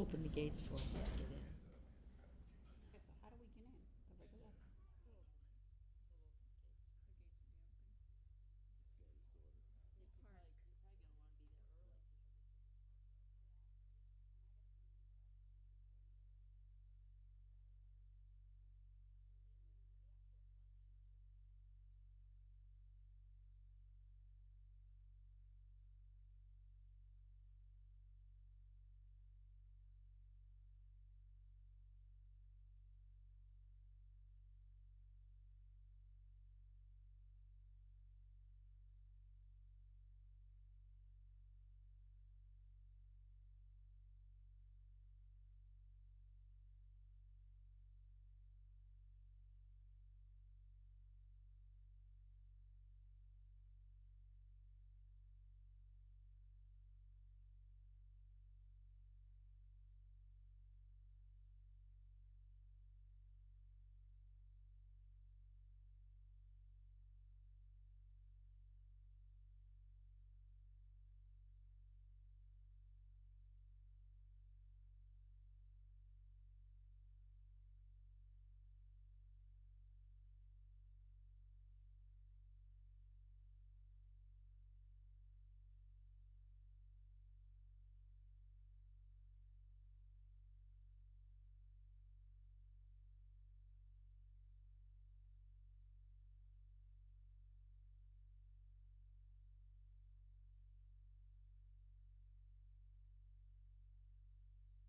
open the gates for us to get in. Okay, so how do we get in? The regular?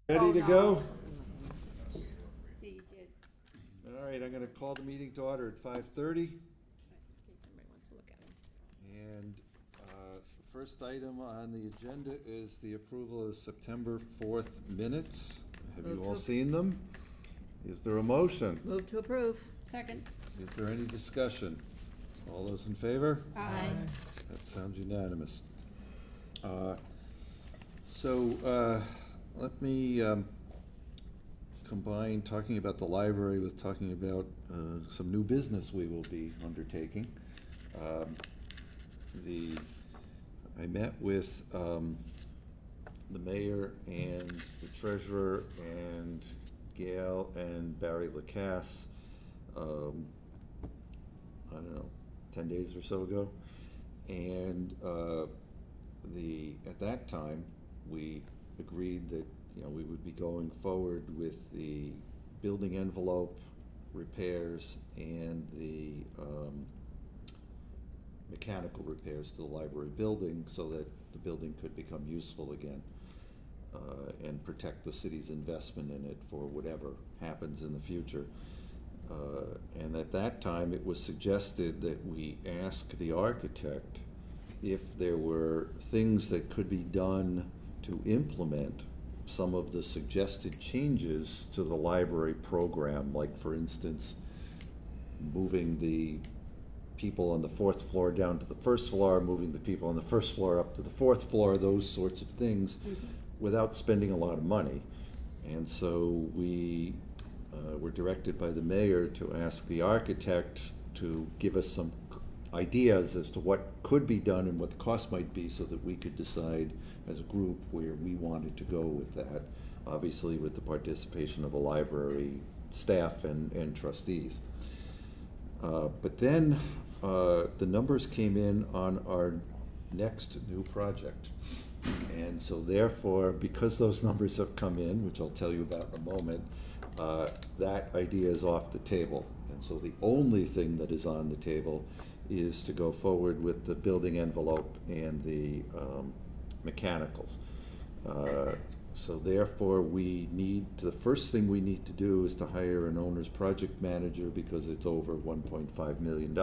Ready to go? Yeah, you did. All right, I'm going to call the meeting to order at 5:30. In case somebody wants to look at them. And the first item on the agenda is the approval of the September 4th minutes. Have you all seen them? Is there a motion? Move to approve. Second. Is there any discussion? All those in favor? Aye. That sounds unanimous. Let me combine talking about the library with talking about some new business we will be undertaking. I met with the mayor and the treasurer and Gail and Barry Lacasse, I don't know, 10 days or so ago. And at that time, we agreed that, you know, we would be going forward with the building envelope repairs and the mechanical repairs to the library building so that the building could become useful again, and protect the city's investment in it for whatever happens in the future. And at that time, it was suggested that we ask the architect if there were things that could be done to implement some of the suggested changes to the library program, like, for instance, moving the people on the 4th floor down to the 1st floor, moving the people on the 1st floor up to the 4th floor, those sorts of things, without spending a lot of money. And so we were directed by the mayor to ask the architect to give us some ideas as to what could be done and what the cost might be, so that we could decide as a group where we wanted to go with that, obviously with the participation of the library staff and trustees. But then the numbers came in on our next new project. And so therefore, because those numbers have come in, which I'll tell you about in a moment, that idea is off the table. And so the only thing that is on the table is to go forward with the building envelope and the mechanicals. So therefore, the first thing we need to do is to hire an owner's project manager, because it's over $1.5 million.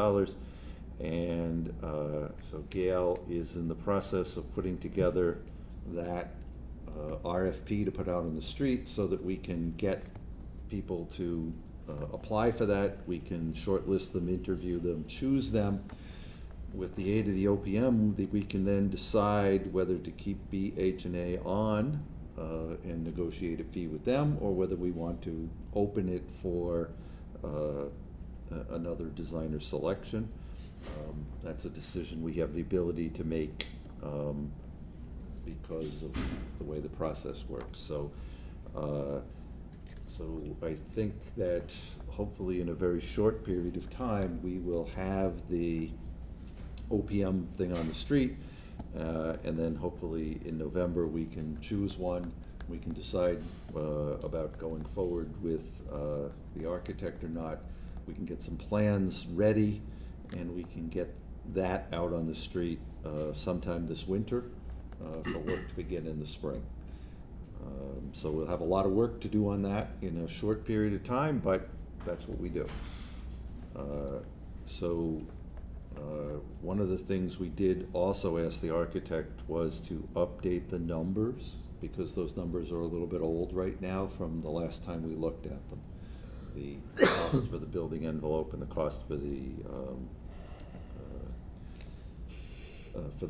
And so Gail is in the process of putting together that RFP to put out on the street, so that we can get people to apply for that. We can shortlist them, interview them, choose them. With the aid of the OPM, we can then decide whether to keep BH&A on and negotiate a fee with them, or whether we want to open it for another designer selection. That's a decision we have the ability to make because of the way the process works. So So I think that hopefully in a very short period of time, we will have the OPM thing on the street. And then hopefully in November, we can choose one. We can decide about going forward with the architect or not. We can get some plans ready, and we can get that out on the street sometime this winter for work to begin in the spring. So we'll have a lot of work to do on that in a short period of time, but that's what we do. One of the things we did also ask the architect was to update the numbers, because those numbers are a little bit old right now from the last time we looked at them. The cost for the building envelope and the cost for the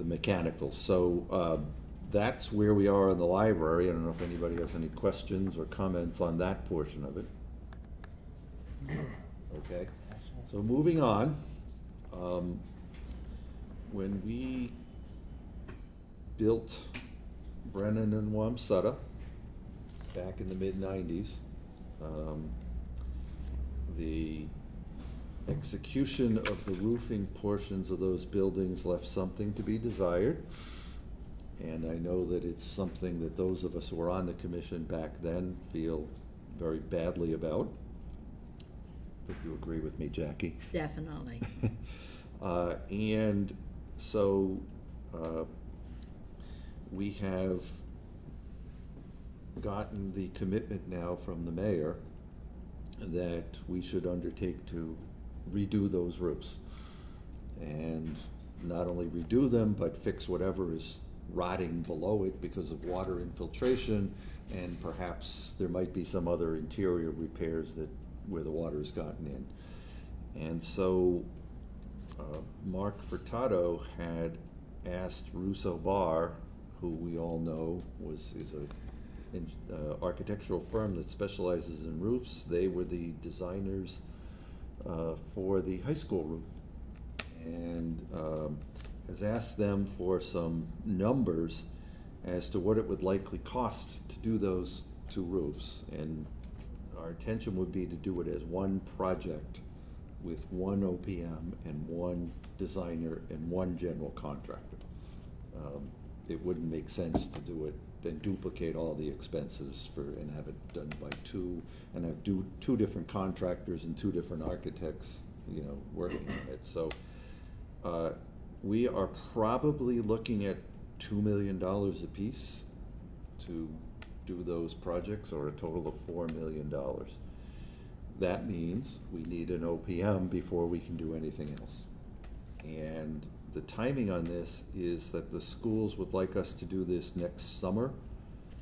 mechanicals. So that's where we are in the library. I don't know if anybody has any questions or comments on that portion of it. Okay, so moving on. When we built Brennan and Wamsutta back in the mid-90s, the execution of the roofing portions of those buildings left something to be desired. And I know that it's something that those of us who were on the commission back then feel very badly about. I think you agree with me, Jackie. Definitely. And so we have gotten the commitment now from the mayor that we should undertake to redo those roofs. And not only redo them, but fix whatever is rotting below it because of water infiltration, and perhaps there might be some other interior repairs that where the water's gotten in. And so Mark Furtado had asked Russo Bar, who we all know is an architectural firm that specializes in roofs. They were the designers for the high school roof, and has asked them for some numbers as to what it would likely cost to do those two roofs. And our intention would be to do it as one project with one OPM and one designer and one general contractor. It wouldn't make sense to do it and duplicate all the expenses and have it done by two, and have two different contractors and two different architects, working on it. So we are probably looking at $2 million apiece to do those projects, or a total of $4 million. That means we need an OPM before we can do anything else. And the timing on this is that the schools would like us to do this next summer,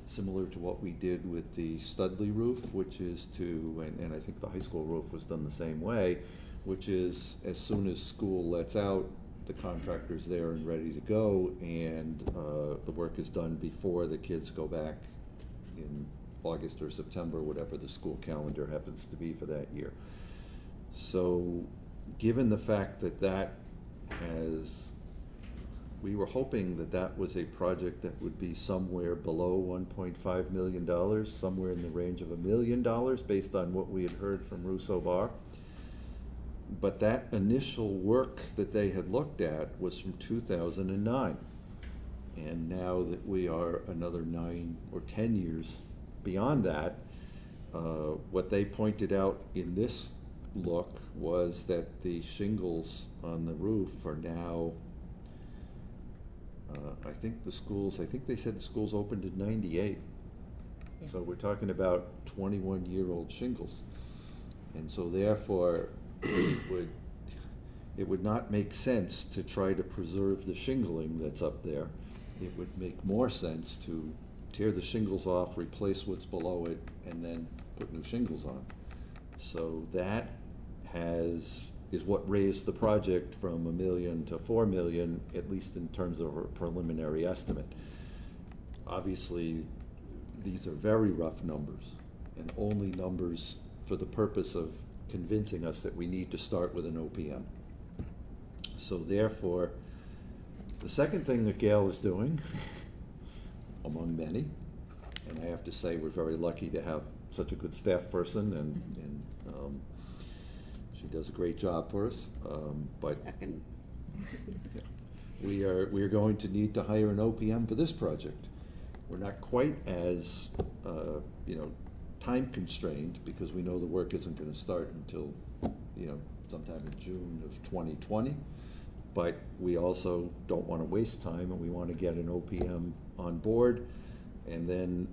similar to what we did with the Studley roof, which is and I think the high school roof was done the same way, which is as soon as school lets out, the contractor's there and ready to go, and the work is done before the kids go back in August or September, whatever the school calendar happens to be for that year. So given the fact that we were hoping that was a project that would be somewhere below $1.5 million, somewhere in the range of $1 million, based on what we had heard from Russo Bar. But that initial work that they had looked at was from 2009. And now that we are another 9 or 10 years beyond that, what they pointed out in this look was that the shingles on the roof are now, I think they said the schools opened in '98. Yeah. So we're talking about 21-year-old shingles. And so therefore, it would not make sense to try to preserve the shingling that's up there. It would make more sense to tear the shingles off, replace what's below it, and then put new shingles on. So that is what raised the project from $1 million to $4 million, at least in terms of a preliminary estimate. Obviously, these are very rough numbers, and only numbers for the purpose of convincing us that we need to start with an OPM. So therefore, the second thing that Gail is doing, among many, And I have to say, we're very lucky to have such a good staff person, and she does a great job for us. But Second. we are going to need to hire an OPM for this project. We're not quite as time constrained, because we know the work isn't going to start until sometime in June of 2020. But we also don't want to waste time, and we want to get an OPM on board, and then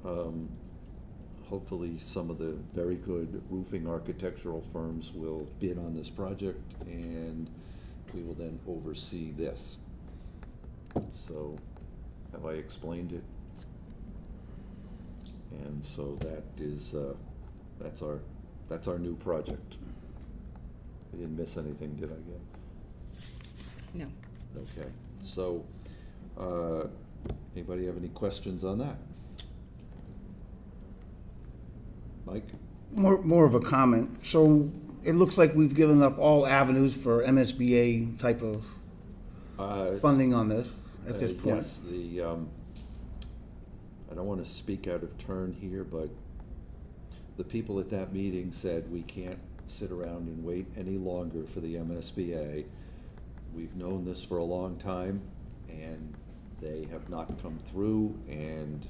hopefully some of the very good roofing architectural firms will bid on this project, and we will then oversee this. So, have I explained it? And so that is that's our new project. I didn't miss anything, did I, Gail? No. Okay, so, anybody have any questions on that? Mike? More of a comment. So it looks like we've given up all avenues for MSBA type of funding on this at this point. Yes, I don't want to speak out of turn here, but the people at that meeting said we can't sit around and wait any longer for the MSBA. We've known this for a long time, and they have not come through, and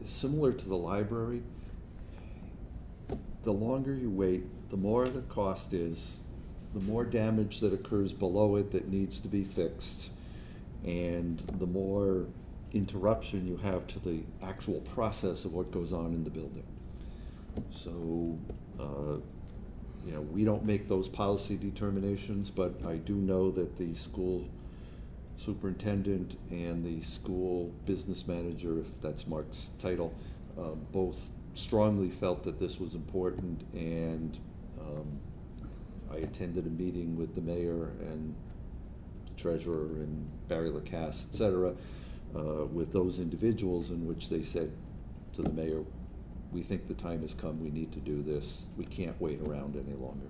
similar to the library, the longer you wait, the more the cost is, the more damage that occurs below it that needs to be fixed, and the more interruption you have to the actual process of what goes on in the building. So, we don't make those policy determinations, but I do know that the school superintendent and the school business manager, if that's Mark's title, both strongly felt that this was important, and I attended a meeting with the mayor and treasurer and Barry Lacasse, et cetera, with those individuals, in which they said to the mayor, we think the time has come, we need to do this, we can't wait around any longer.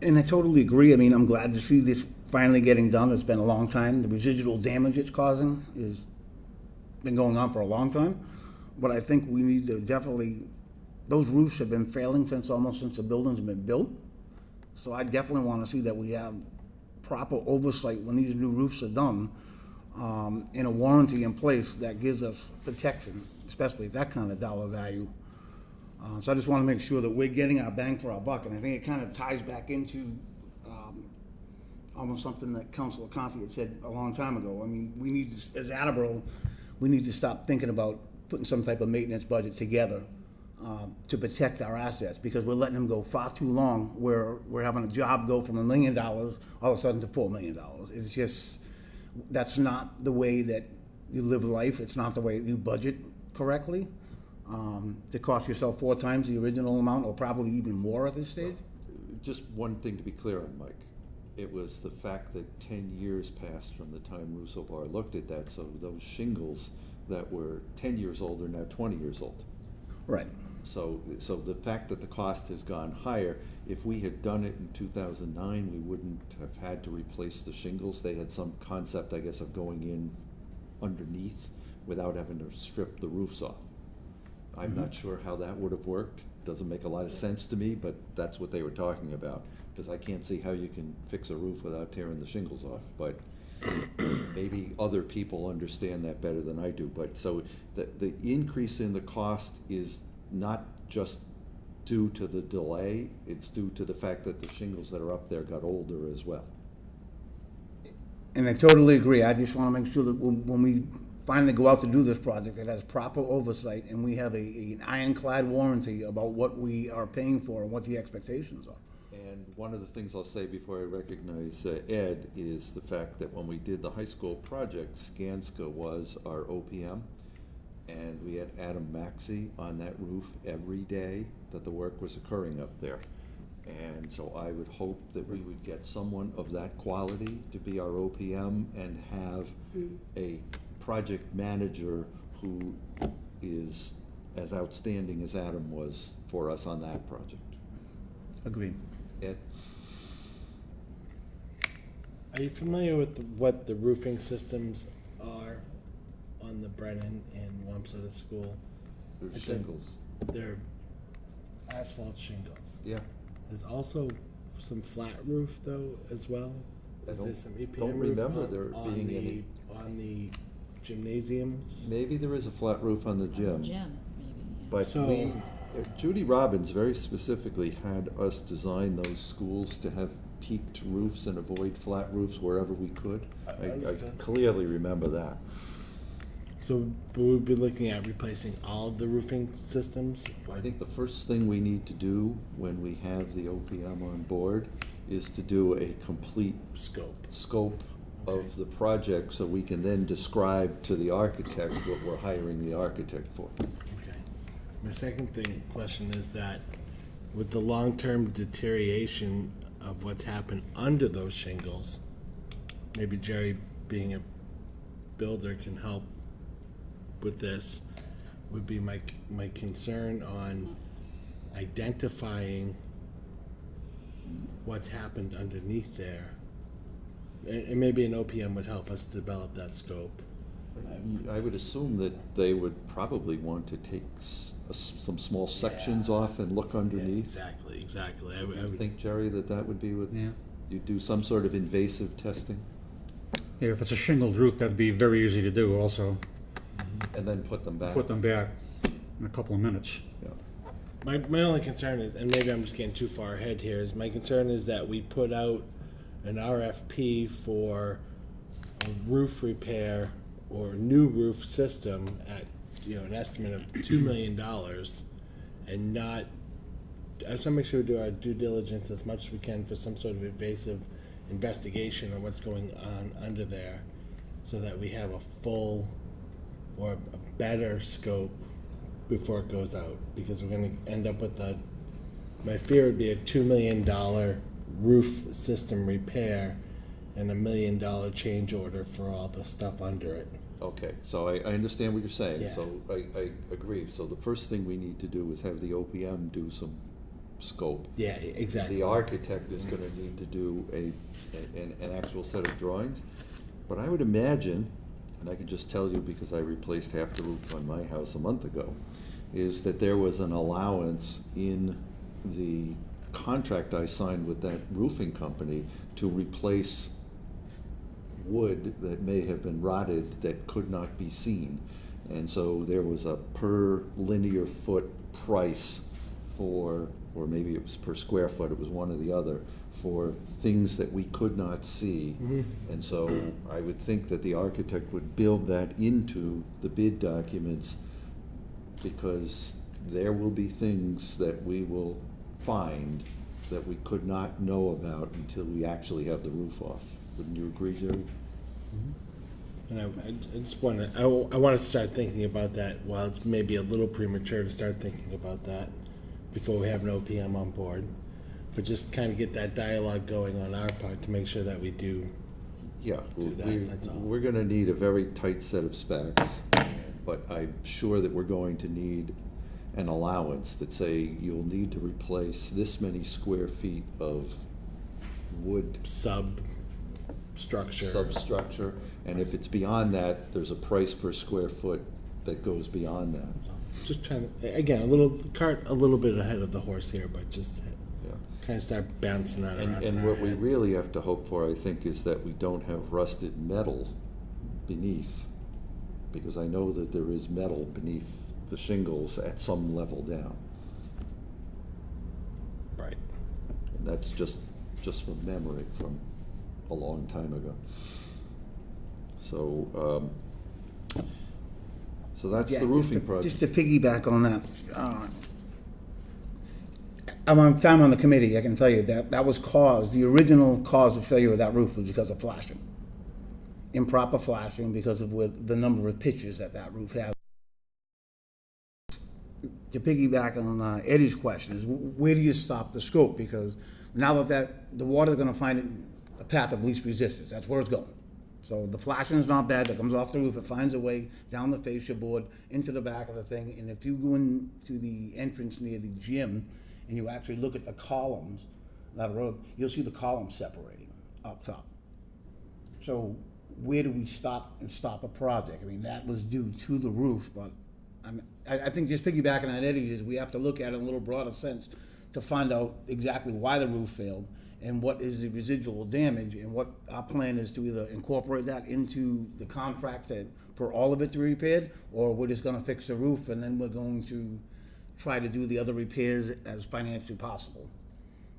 And I totally agree. I mean, I'm glad to see this finally getting done. It's been a long time. The residual damage it's causing has been going on for a long time. But I think we need to definitely, those roofs have been failing since the buildings have been built. So I definitely want to see that we have proper oversight when these new roofs are done, and a warranty in place that gives us protection, especially at that kind of dollar value. So I just want to make sure that we're getting our bang for our buck, and I think it kind of ties back into almost something that Councilor Conti had said a long time ago. I mean, we need to, as Attleboro, we need to stop thinking about putting some type of maintenance budget together to protect our assets, because we're letting them go far too long, where we're having a job go from $1 million all of a sudden to $4 million. It's just, that's not the way that you live life. It's not the way you budget correctly. To cost yourself 4 times the original amount, or probably even more at this stage? Just one thing to be clear on, Mike. It was the fact that 10 years passed from the time Russo Bar looked at that, so those shingles that were 10 years old are now 20 years old. Right. So the fact that the cost has gone higher, if we had done it in 2009, we wouldn't have had to replace the shingles. They had some concept, I guess, of going in underneath without having to strip the roofs off. I'm not sure how that would have worked. Doesn't make a lot of sense to me, but that's what they were talking about, because I can't see how you can fix a roof without tearing the shingles off. But maybe other people understand that better than I do. But so the increase in the cost is not just due to the delay, it's due to the fact that the shingles that are up there got older as well. And I totally agree. I just want to make sure that when we finally go out to do this project, it has proper oversight, and we have an ironclad warranty about what we are paying for and what the expectations are. And one of the things I'll say before I recognize Ed is the fact that when we did the high school project, Skanska was our OPM, and we had Adam Maxey on that roof every day that the work was occurring up there. And so I would hope that we would get someone of that quality to be our OPM, and have a project manager who is as outstanding as Adam was for us on that project. Agreed. Ed? Are you familiar with what the roofing systems are on the Brennan and Wamsutta School. There's It's shingles. They're asphalt shingles. Yeah. There's also some flat roof though as well. I Is there some EPM don't roof remember on, there on being the, any. on the gymnasiums? Maybe there is a flat roof on the gym. Jim, maybe. But So- Judy Robbins very specifically had us design those schools to have peaked roofs and avoid flat roofs wherever we could. I I understand. clearly remember that. So we would be looking at replacing all of the roofing systems? I think the first thing we need to do when we have the OPM on board is to do a complete scope of the project so we can then describe to the architect what we're hiring the architect for. Okay. My second question is that with the long-term deterioration of what's happened under those shingles, maybe Jerry, being a builder, can help with this, would be my concern on identifying what's happened underneath there. And maybe an OPM would help us develop that scope. I would assume that they would probably want to take some small sections off and look underneath. Exactly. I I would think, Jerry, that would be with, Yeah. you do some sort of invasive testing Yeah, if it's a shingled roof, that'd be very easy to do also. and then put them back. Put them back in a couple of minutes. Yeah. My only concern is, and maybe I'm just getting too far ahead here, is my concern is that we put out an RFP for a roof repair or new roof system at, an estimate of $2 million and not, I just want to make sure we do our due diligence as much as we can for some sort of invasive investigation of what's going on under there so that we have a full or a better scope before it goes out, because we're going to end up with my fear would be a $2 million roof system repair and $1 million change order for all the stuff under it. Okay, so I understand what you're saying, Yeah. so I agree. So the first thing we need to do is have the OPM do some scope. Yeah, exactly. The architect is gonna need to do an actual set of drawings. But I would imagine, and I can just tell you because I replaced half the roof on my house a month ago, is that there was an allowance in the contract I signed with that roofing company to replace wood that may have been rotted that could not be seen. And so there was a per linear foot price for, or maybe it was per square foot, it was one or the other, for things that we could not see. And so I would think that the architect would build that into the bid documents, because there will be things that we will find that we could not know about until we actually have the roof off. Wouldn't you agree, Jerry? And I just want to, I want to start thinking about that while it's maybe a little premature to start thinking about that before we have an OPM on board. But just kind of get that dialogue going on our part to make sure that we do. Yeah, that's all. we're gonna need a very tight set of specs, but I'm sure that we're going to need an allowance that say you'll need to replace this many square feet of wood substructure, and if it's beyond that, there's a price per square foot that goes beyond that. Just trying to, again, a little bit ahead of the horse here, but just Yeah. kind of start bouncing that around. in And our what we head. really have to hope for, I think, is that we don't have rusted metal beneath, because I know that there is metal beneath the shingles at some level down. Right. And that's just from memory from a long time ago. So, so that's the roofing Just project. to piggyback on that, I'm on time on the committee, I can tell you that that was the original cause of failure of that roof was because of flashing. Improper flashing because of the number of pitches that roof has. To piggyback on Eddie's question is, where do you stop the scope? Because now that the water's gonna find a path of least resistance, that's where it's going. So the flashing is not bad, that comes off the roof, it finds a way down the fascia board, into the back of the thing, and if you go into the entrance near the gym, and you actually look at the columns, that road, you'll see the columns separating up top. So where do we stop a project? I mean, that was due to the roof, but I think just piggybacking on Eddie is we have to look at it in a little broader sense to find out exactly why the roof failed and what is the residual damage, and what our plan is to either incorporate that into the contract for all of it to be repaired, or we're just gonna fix the roof and then we're going to try to do the other repairs as financially possible.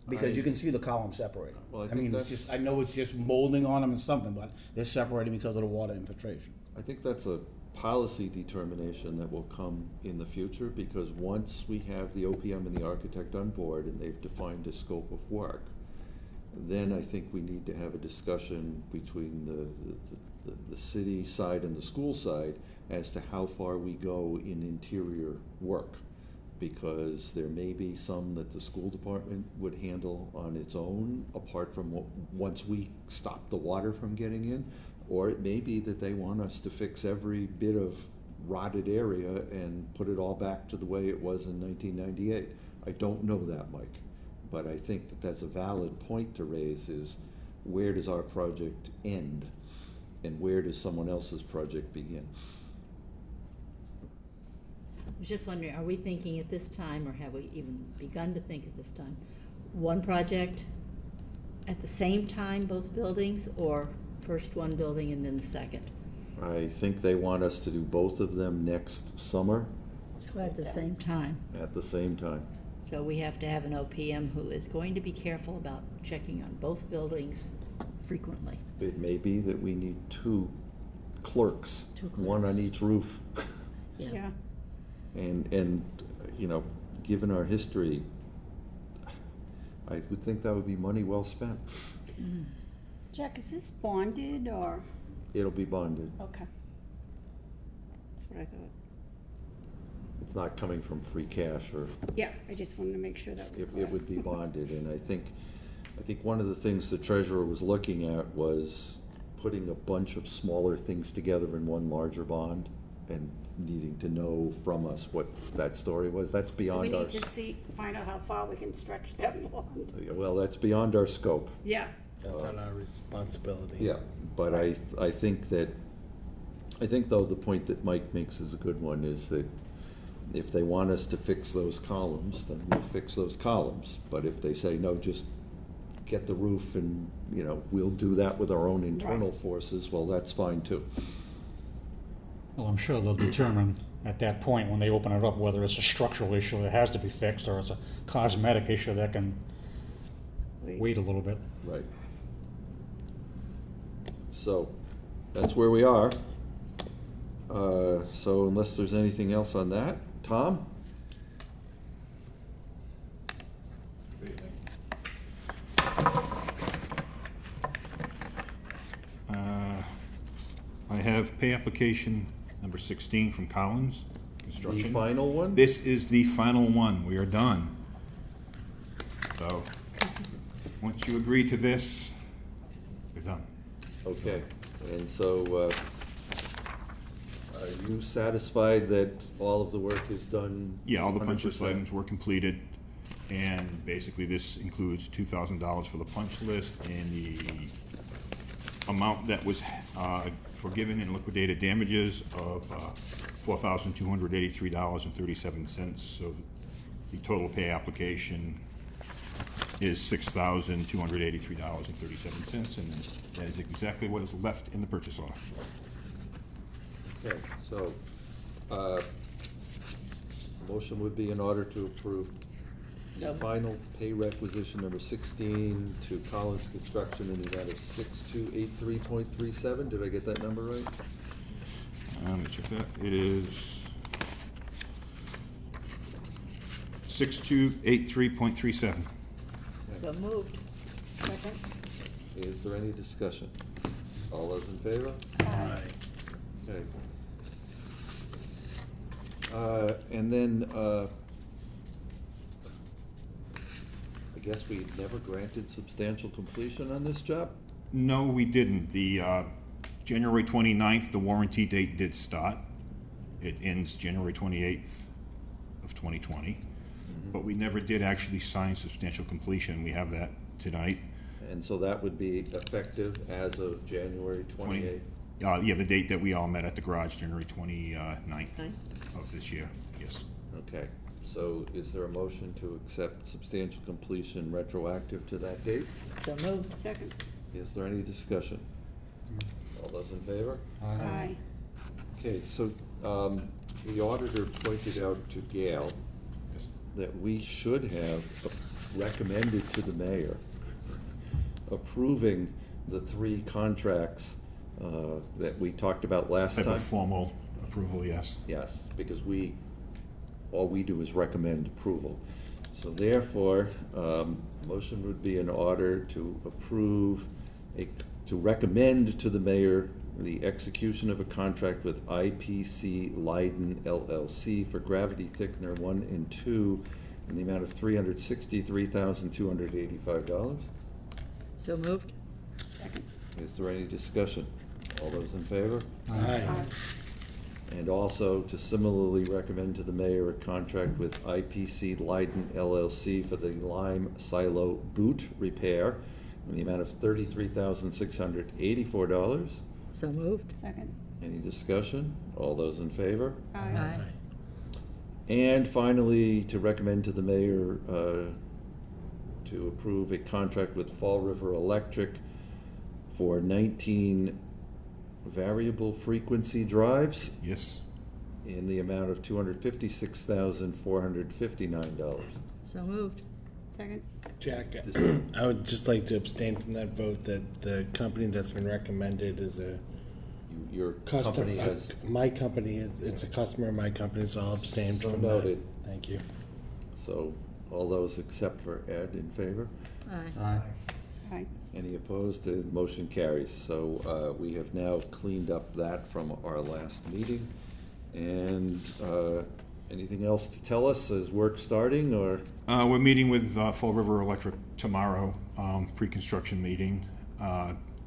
Because you can see the columns separating. Well, I I think mean, it's that's- just, I know it's just molding on them and something, but they're separating because of the water infiltration. I think that's a policy determination that will come in the future, because once we have the OPM and the architect on board and they've defined a scope of work, then I think we need to have a discussion between the city side and the school side as to how far we go in interior work. Because there may be some that the school department would handle on its own, apart from once we stop the water from getting in. Or it may be that they want us to fix every bit of rotted area and put it all back to the way it was in 1998. I don't know that, Mike. But I think that that's a valid point to raise, is where does our project end and where does someone else's project begin? I was just wondering, are we thinking at this time, or have we even begun to think at this time, one project at the same time, both buildings, or first one building and then the second? I think they want us to do both of them next summer So at the same time. at the same time. So we have to have an OPM who is going to be careful about checking on both buildings frequently. It may be that we need two clerks, Two one clerks. on each roof. Yeah. And, you know, given our history, I would think that would be money well spent. Jack, is this bonded or? It'll be bonded. Okay. That's what I thought. It's not coming from free cash, or Yeah, I just wanted to make sure that was it correct. would be bonded. And I think one of the things the treasurer was looking at was putting a bunch of smaller things together in one larger bond and needing to know from us what that story was. That's So we beyond our, need to find out how far we can stretch that bond. well, that's beyond our scope. Yeah. That's not our responsibility. Yeah, but I think though the point that Mike makes is a good one, is that if they want us to fix those columns, then we'll fix those columns. But if they say, no, just get the roof and, you know, we'll do that with our own internal Right. forces, well, that's fine too. Well, I'm sure they'll determine at that point, when they open it up, whether it's a structural issue that has to be fixed or it's a cosmetic issue that can wait a little bit. Right. So, that's where we are. So unless there's anything else on that, Tom? I have pay application number 16 from Collins The Construction. final one? This is the final one. We are done. So, once you agree to this, we're done. Okay, and so, are you satisfied that all of the work is done? Yeah, all the punch list 100%? items were completed, and basically this includes $2,000 for the punch list, and the amount that was forgiven in liquidated damages of $4,283.37. So the total pay application is $6,283.37, and that is exactly what is left in the purchase order. Okay, so, motion would be in order to approve the final pay requisition number 16 to Collins Construction in the amount of 6283.37. Did I get that number right? Let me check that. It is 6283.37. So moved. Second? Is there any discussion? All those in favor? Okay. And then, I guess we never granted substantial completion on this job? No, we didn't. The January 29th, the warranty date did start. It ends January 28th of 2020. But we never did actually sign substantial completion. We have that tonight. And so that would be effective as of January 28th? Yeah, the date that we all met at the garage, January 29th of this year, yes. Okay, so is there a motion to accept substantial completion retroactive to that date? So moved. Second. Is there any discussion? All those in favor? Aye. Okay, so the auditor pointed out to Gail that we should have recommended to the mayor approving the 3 contracts that we talked about last Type time. of formal approval, yes. Yes, because all we do is recommend approval. So therefore, motion would be in order to approve, to recommend to the mayor the execution of a contract with IPC Leiden LLC for gravity thickener 1 and 2 in the amount of $363,285. So moved. Second. Is there any discussion? All those in favor? Aye. And also to similarly recommend to the mayor a contract with IPC Leiden LLC for the lime silo boot repair in the amount of $33,684. So moved. Second. Any discussion? All those in favor? Aye. And finally, to recommend to the mayor to approve a contract with Fall River Electric for 19 variable frequency drives Yes. in the amount of $256,459. So moved. Second. Jack, I would just like to abstain from that vote, that the company that's been recommended is a Your customer. company has, My company, it's a customer of my company, so I'll abstain So from that. noted. Thank you. so all those except for Ed in favor? Aye. Aye. Aye. Any opposed? The motion carries. So we have now cleaned up that from our last meeting. And anything else to tell us? Is work starting or? We're meeting with Fall River Electric tomorrow, pre-construction meeting.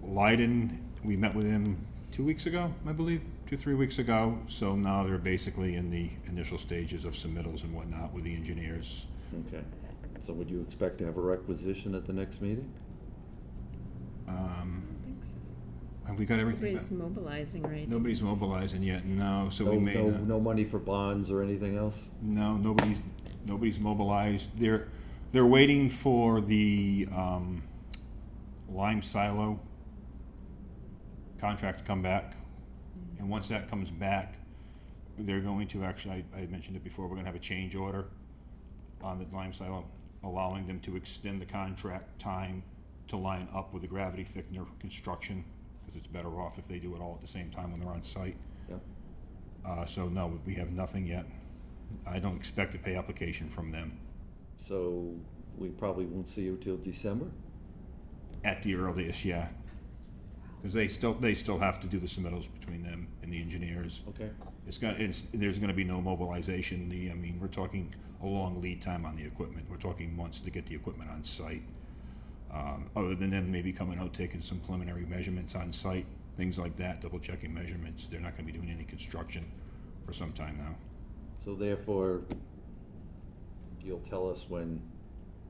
Leiden, we met with him 2 weeks ago, I believe, 3 weeks ago. So now they're basically in the initial stages of submittals and whatnot with the engineers. Okay. So would you expect to have a requisition at the next meeting? Have we got everything? Nobody's mobilizing, right? Nobody's mobilizing yet, no, so we No, may. no money for bonds or anything else? No, nobody's mobilized. They're waiting for the lime silo contract to come back. And once that comes back, they're going to actually, I mentioned it before, we're gonna have a change order on the lime silo, allowing them to extend the contract time to line up with the gravity thickener construction, because it's better off if they do it all at the same time when they're on site. Yep. So no, we have nothing yet. I don't expect a pay application from them So we probably won't see you till December? at the earliest, yeah. Because they still have to do the submittals between them and the engineers. Okay. There's gonna be no mobilization. I mean, we're talking a long lead time on the equipment. We're talking months to get the equipment on site. Other than them maybe coming out, taking some preliminary measurements on site, things like that, double checking measurements. They're not gonna be doing any construction for some time now. So therefore, you'll tell us when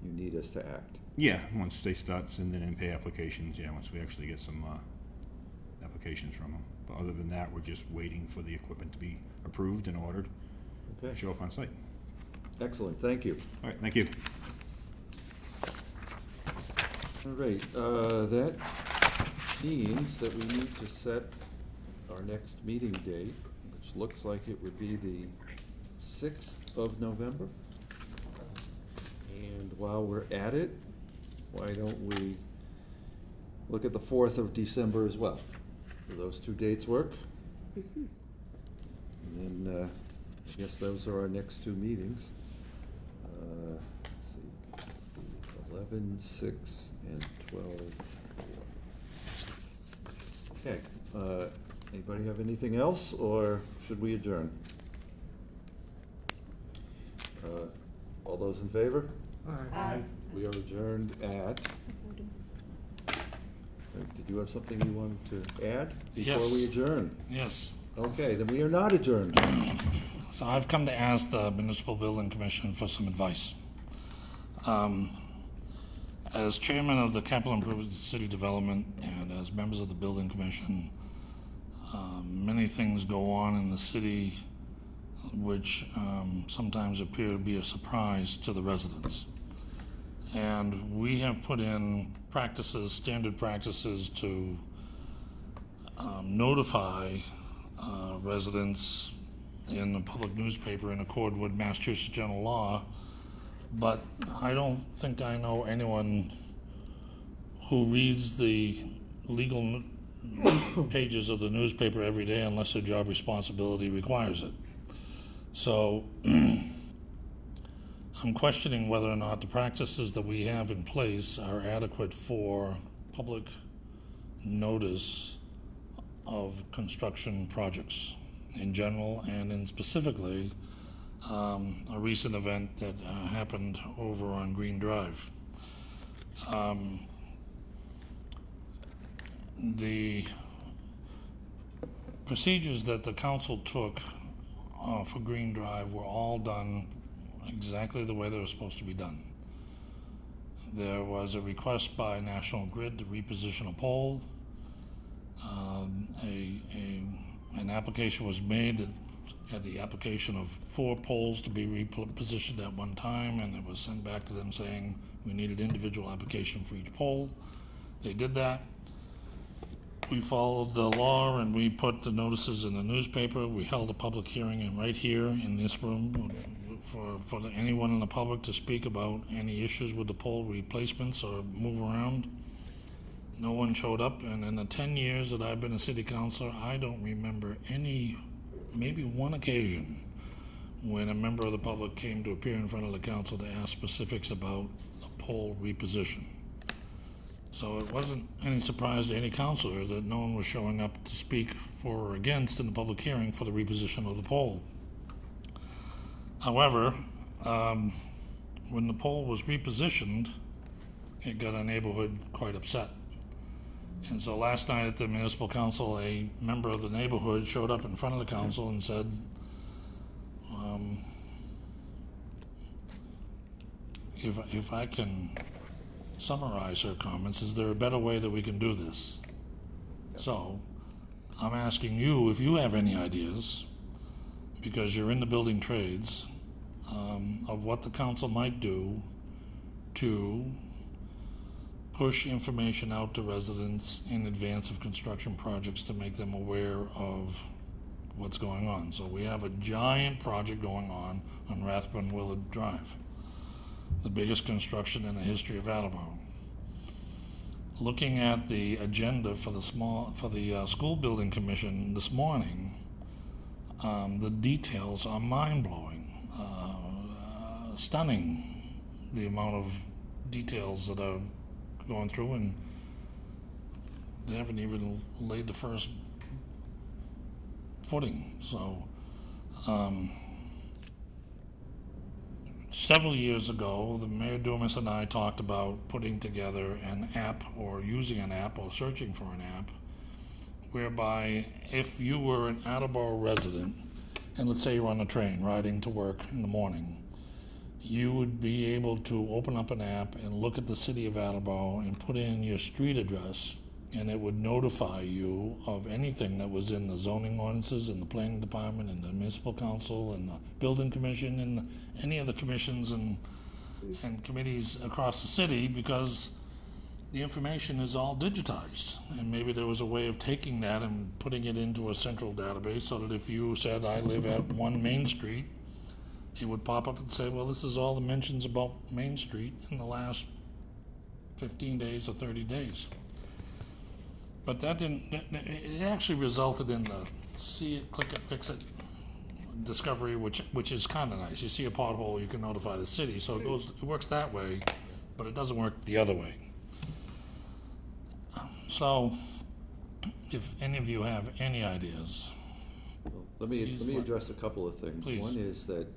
you need us to act? Yeah, once they start sending in pay applications, yeah, once we actually get some applications from them. But other than that, we're just waiting for the equipment to be approved and ordered Okay, to show up on site. excellent, thank you. All right, thank you. All right, that means that we need to set our next meeting date, which looks like it would be the 6th of November. And while we're at it, why don't we look at the 4th of December as well? Do those 2 dates work? And then, I guess those are our next 2 meetings. Let's see, 11, 6, and 12. Okay, anybody have anything else, or should we adjourn? All those in favor? Aye. We are adjourned at, did you have something you wanted to add before Yes. we adjourn? Yes. Okay, then we are not adjourned. So I've come to ask the Municipal Building Commission for some advice. As chairman of the Capital Improvement City Development and as members of the Building Commission, many things go on in the city which sometimes appear to be a surprise to the residents. And we have put in practices, standard practices to notify residents in the public newspaper in accord with Massachusetts general law. But I don't think I know anyone who reads the legal pages of the newspaper every day unless their job responsibility requires it. So I'm questioning whether or not the practices that we have in place are adequate for public notice of construction projects in general and in specifically a recent event that happened over on Green Drive. The procedures that the council took for Green Drive were all done exactly the way they were supposed to be done. There was a request by National Grid to reposition a pole. An application was made that had the application of 4 poles to be repositioned at one time, and it was sent back to them saying we needed individual application for each pole. They did that. We followed the law and we put the notices in the newspaper. We held a public hearing and right here in this room for anyone in the public to speak about any issues with the pole replacements or move around. No one showed up, and in the 10 years that I've been a city councilor, I don't remember any, maybe one occasion when a member of the public came to appear in front of the council to ask specifics about a pole reposition. So it wasn't any surprise to any councilor that no one was showing up to speak for or against in the public hearing for the reposition of the pole. However, when the pole was repositioned, it got a neighborhood quite upset. And so last night at the municipal council, a member of the neighborhood showed up in front of the council and said, if I can summarize her comments, is there a better way that we can do this? So I'm asking you if you have any ideas, because you're in the building trades, of what the council might do to push information out to residents in advance of construction projects to make them aware of what's going on. So we have a giant project going on Rathbun Willard Drive, the biggest construction in the history of Attleboro. Looking at the agenda for the school building commission this morning, the details are mind-blowing, stunning, the amount of details that are going through, and they haven't even laid the first footing. So several years ago, the Mayor Dumas and I talked about putting together an app or using an app or searching for an app whereby if you were an Attleboro resident and let's say you're on a train riding to work in the morning, you would be able to open up an app and look at the city of Attleboro and put in your street address, and it would notify you of anything that was in the zoning ordinances and the planning department and the municipal council and the building commission and any of the commissions and committees across the city, because the information is all digitized. And maybe there was a way of taking that and putting it into a central database so that if you said, I live at 1 Main Street, it would pop up and say, well, this is all the mentions about Main Street in the last 15 days or 30 days. But that didn't, it actually resulted in the see it, click it, fix it discovery, which is kind of nice. You see a pothole, you can notify the city. So it works that way, but it doesn't work the other way. So if any of you have any ideas. Well, let me address a couple of things. Please. One is that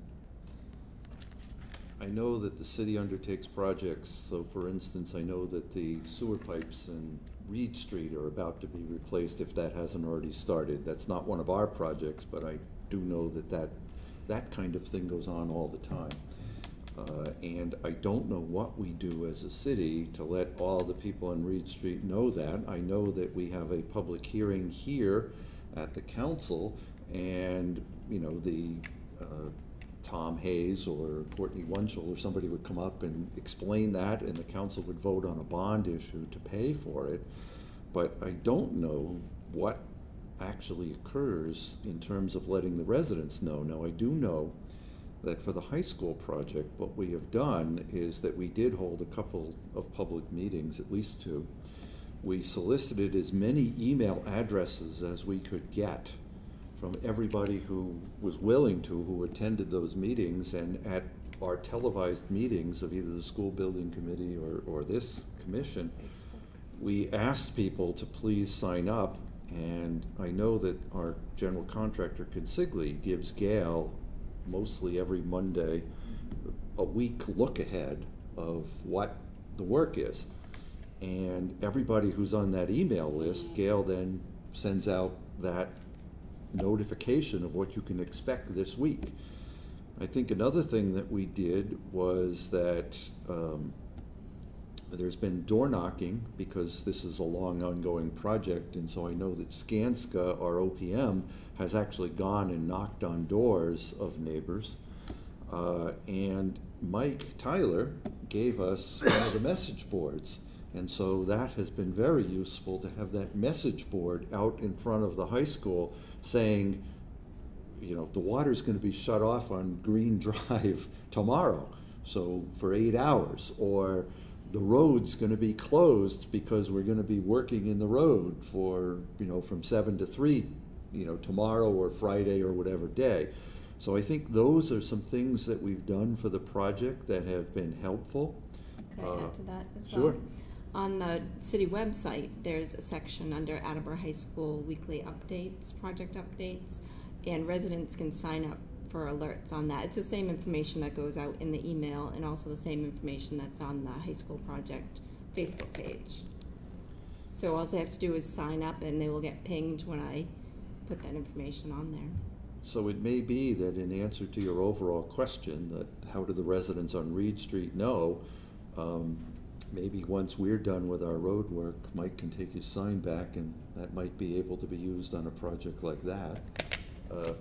I know that the city undertakes projects. So for instance, I know that the sewer pipes in Reed Street are about to be replaced if that hasn't already started. That's not one of our projects, but I do know that that kind of thing goes on all the time. And I don't know what we do as a city to let all the people on Reed Street know that. I know that we have a public hearing here at the council, and, you know, the Tom Hayes or Courtney Wunschel or somebody would come up and explain that, and the council would vote on a bond issue to pay for it. But I don't know what actually occurs in terms of letting the residents know. Now, I do know that for the high school project, what we have done is that we did hold a couple of public meetings, at least two. We solicited as many email addresses as we could get from everybody who was willing to, who attended those meetings, and at our televised meetings of either the school building committee or this commission, we asked people to please sign up. And I know that our general contractor, Consigli, gives Gail mostly every Monday a week look ahead of what the work is. And everybody who's on that email list, Gail then sends out that notification of what you can expect this week. I think another thing that we did was that there's been door knocking, because this is a long ongoing project, and so I know that Skanska, our OPM, has actually gone and knocked on doors of neighbors. And Mike Tyler gave us one of the message boards. And so that has been very useful to have that message board out in front of the high school saying, you know, the water's going to be shut off on Green Drive tomorrow, so for 8 hours, or the road's going to be closed because we're going to be working in the road for, you know, from 7 to 3, you know, tomorrow or Friday or whatever day. So I think those are some things that we've done for the project that have been helpful. Could I add to that as well? Sure. On the city website, there's a section under Attleboro High School weekly updates, project updates, and residents can sign up for alerts on that. It's the same information that goes out in the email, and also the same information that's on the high school project Facebook page. So all they have to do is sign up, and they will get pinged when I put that information on there. So it may be that in answer to your overall question, that how do the residents on Reed Street know, maybe once we're done with our road work, Mike can take his sign back, and that might be able to be used on a project like that.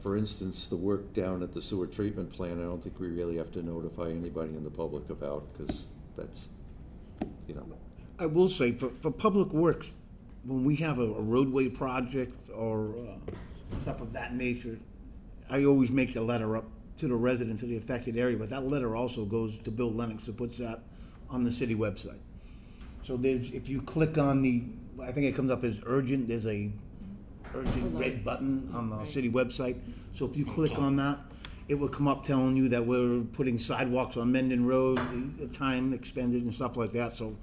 For instance, the work down at the sewer treatment plant, I don't think we really have to notify anybody in the public about, because that's, you know. I will say, for public works, when we have a roadway project or stuff of that nature, I always make the letter up to the residents of the affected area, but that letter also goes to Bill Lennox, who puts that on the city website. So there's, if you click on the, I think it comes up as urgent, there's a urgent red Alerts. button on the Right. city website. So if you click on that, it will come up telling you that we're putting sidewalks on Mendon Road, the time expended and stuff like that. So,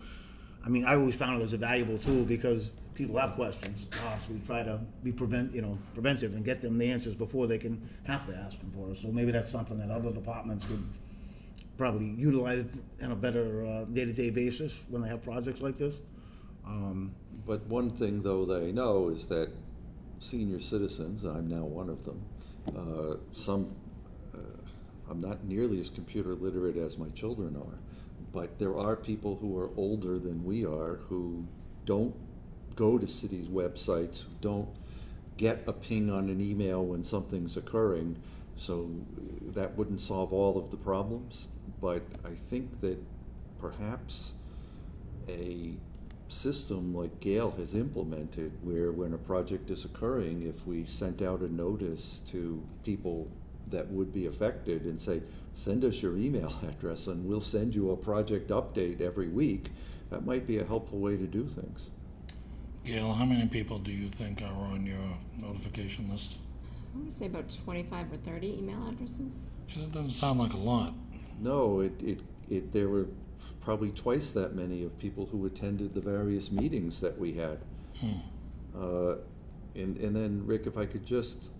I mean, I always found it as a valuable tool because people have questions. So we try to be preventive and get them the answers before they can have to ask them for us. So maybe that's something that other departments could probably utilize on a better day-to-day basis when they have projects like this. But one thing, though, that I know is that senior citizens, and I'm now one of them, I'm not nearly as computer literate as my children are, but there are people who are older than we are who don't go to cities' websites, who don't get a ping on an email when something's occurring. So that wouldn't solve all of the problems, but I think that perhaps a system like Gail has implemented, where when a project is occurring, if we sent out a notice to people that would be affected and say, send us your email address and we'll send you a project update every week, that might be a helpful way to do things. Gail, how many people do you think are on your notification list? I want to say about 25 or 30 email addresses. It doesn't sound like a lot. No, there were probably twice that many of people who attended the various meetings that we had. And then, Rick, if I could just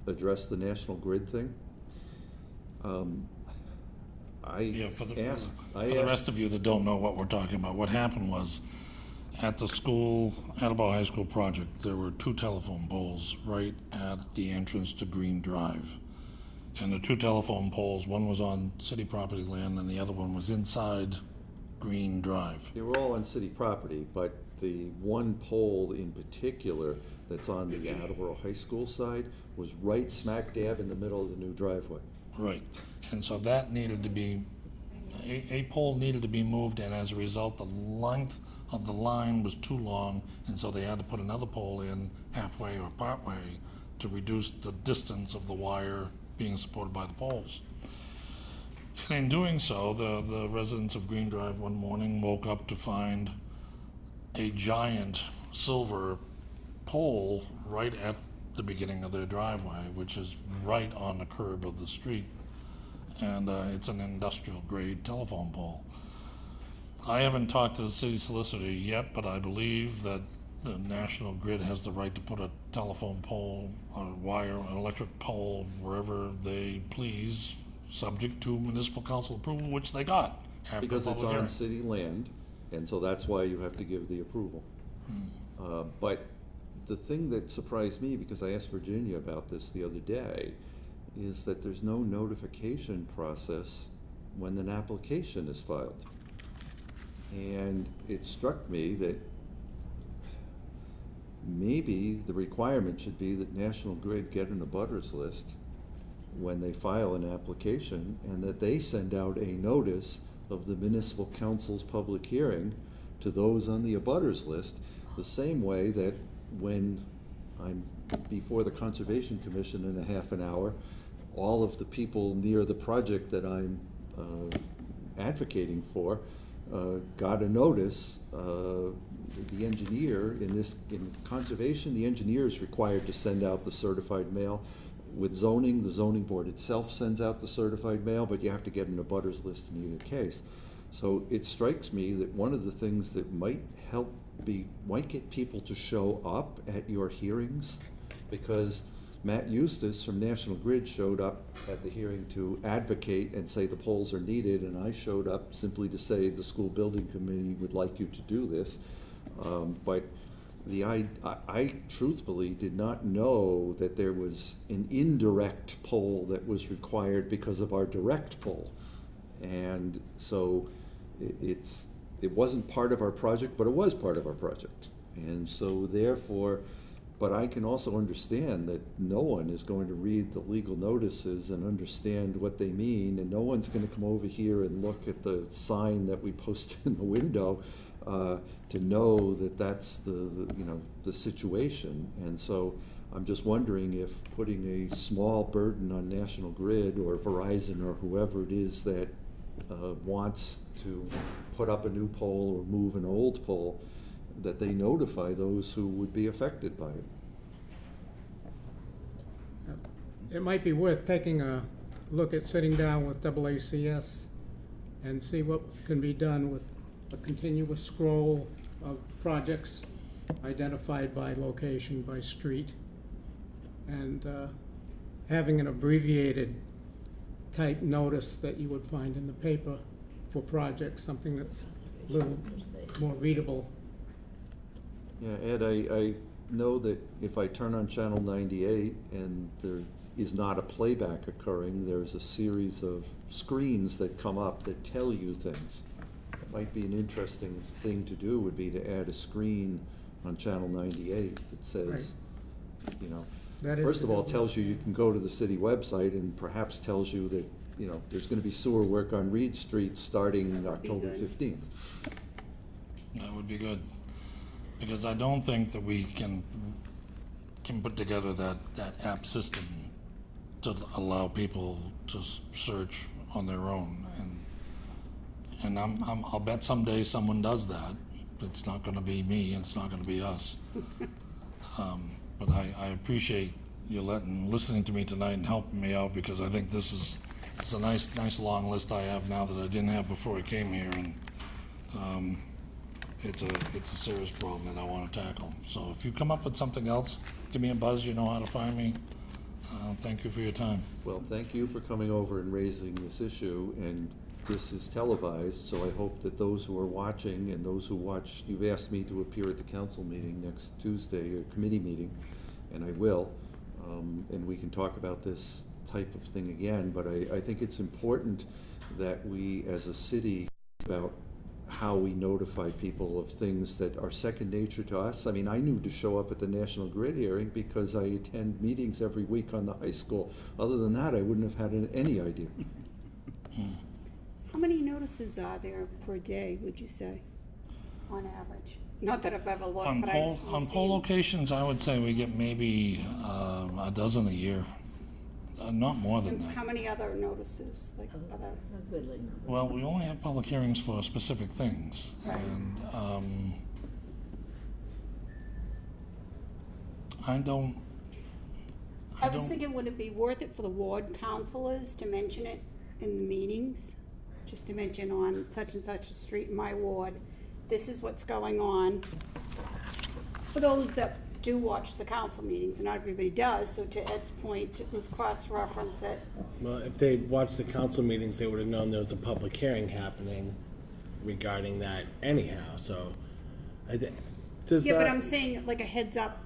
address the National Grid thing. For the rest of you that don't know what we're talking about, what happened was, at the school, Attleboro High School project, there were 2 telephone poles right at the entrance to Green Drive. And the two telephone poles, one was on city property land and the other one was inside Green Drive. They were all on city property, but the one pole in particular that's on the Attleboro High School side was right smack dab in the middle of the new driveway. Right. And so that needed to be, a pole needed to be moved, and as a result, the length of the line was too long, and so they had to put another pole in halfway or partway to reduce the distance of the wire being supported by the poles. And in doing so, the residents of Green Drive one morning woke up to find a giant silver pole right at the beginning of their driveway, which is right on the curb of the street. And it's an industrial grade telephone pole. I haven't talked to the city solicitor yet, but I believe that the National Grid has the right to put a telephone pole, a wire, an electric pole wherever they please, subject to municipal council approval, which they got after Because it's public hearing. on city land, and so that's why you have to give the approval. But the thing that surprised me, because I asked Virginia about this the other day, is that there's no notification process when an application is filed. And it struck me that maybe the requirement should be that National Grid get an abutters list when they file an application, and that they send out a notice of the municipal council's public hearing to those on the abutters list, the same way that when I'm before the Conservation Commission in a half an hour, all of the people near the project that I'm advocating for got a notice. The engineer in conservation, the engineer is required to send out the certified mail. With zoning, the zoning board itself sends out the certified mail, but you have to get an abutters list in either case. So it strikes me that one of the things that might get people to show up at your hearings, because Matt Eustace from National Grid showed up at the hearing to advocate and say the poles are needed, and I showed up simply to say the school building committee would like you to do this. But I truthfully did not know that there was an indirect pole that was required because of our direct pole. And so it wasn't part of our project, but it was part of our project. And so therefore, but I can also understand that no one is going to read the legal notices and understand what they mean, and no one's going to come over here and look at the sign that we posted in the window to know that that's the situation. And so I'm just wondering if putting a small burden on National Grid or Verizon or whoever it is that wants to put up a new pole or move an old pole, that they notify those who would be affected by it. It might be worth taking a look at sitting down with AACS and see what can be done with a continuous scroll of projects identified by location, by street, and having an abbreviated type notice that you would find in the paper for projects, something that's a little more readable. Yeah, Ed, I know that if I turn on channel 98 and there is not a playback occurring, there's a series of screens that come up that tell you things. It might be an interesting thing to do, would be to add a screen on channel 98 that says, you know, That is first of all, the- tells you can go to the city website, and perhaps tells you that, you know, there's going to be sewer work on Reed Street starting October 15th. That would be good, because I don't think that we can put together that app system to allow people to search on their own, and I'll bet someday someone does that. It's not going to be me, and it's not going to be us. But I appreciate you listening to me tonight and helping me out, because I think it's a nice long list I have now that I didn't have before I came here, and it's a serious problem that I want to tackle. So if you come up with something else, give me a buzz. You know how to find me. Thank you for your time. Well, thank you for coming over and raising this issue, and this is televised, so I hope that those who are watching and those who watch, you've asked me to appear at the council meeting next Tuesday, or committee meeting, and I will, and we can talk about this type of thing again, but I think it's important that we, as a city, about how we notify people of things that are second nature to us. I mean, I knew to show up at the National Grid hearing because I attend meetings every week on the high school. Other than that, I wouldn't have had any idea. How many notices are there per day, would you say, on average? Not that I've ever looked, On but poll, on poll locations, I would say we get maybe a dozen a year, not more than How that. many other notices, like other? A goodly number. Well, we only have public hearings for specific things, Right. and I don't. I was thinking, would it be worth it for the ward councilors to mention it in the meetings? Just to mention on such and such a street in my ward, this is what's going on. For those that do watch the council meetings, and not everybody does, so to Ed's point, it was cross-reference it. Well, if they watched the council meetings, they would have known there was a public hearing happening regarding that anyhow, so. Does Yeah, but that- I'm saying like a heads up,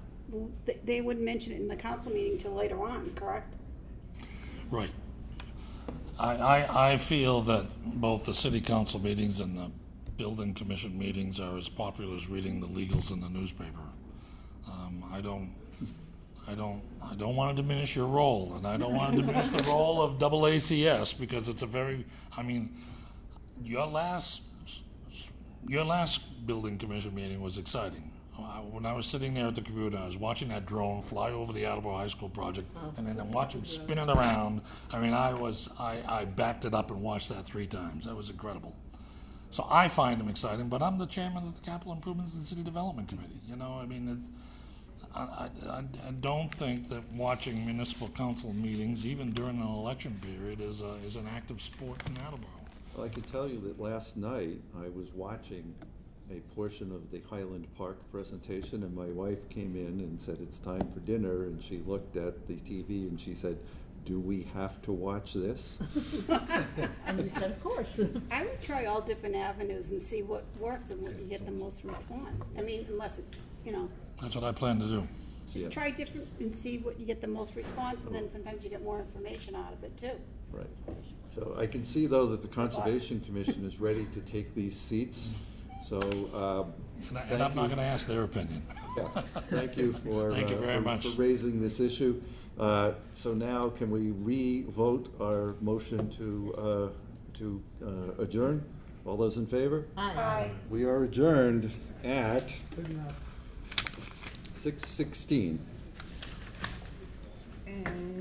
they wouldn't mention it in the council meeting till later on, correct? Right. I feel that both the city council meetings and the building commission meetings are as popular as reading the legals in the newspaper. I don't want to diminish your role, and I don't want to diminish the role of AACS, because it's a very, I mean, your last building commission meeting was exciting. When I was sitting there at the computer, I was watching that drone fly over the Attleboro High School project, and then I'm watching it spin it around. I mean, I backed it up and watched that 3 times. That was incredible. So I find them exciting, but I'm the chairman of the Capital Improvements and City Development Committee. You know, I mean, I don't think that watching municipal council meetings, even during an election period, is an active sport in Attleboro. Well, I can tell you that last night, I was watching a portion of the Highland Park presentation, and my wife came in and said, "It's time for dinner," and she looked at the TV and she said, "Do we have to watch this?" And you said, of course. I would try all different avenues and see what works and what you get the most response. I mean, unless it's, you know, That's what I plan to do. just Yeah. try different and see what you get the most response, and then sometimes you get more information out of it too. Right. So I can see, though, that the Conservation Commission is ready to take these seats, so, And I'm not going to ask their opinion. yeah, thank you for, Thank you very much. for raising this issue. So now, can we re-vote our motion to adjourn? All those in favor? Aye. We are adjourned at 6:16. And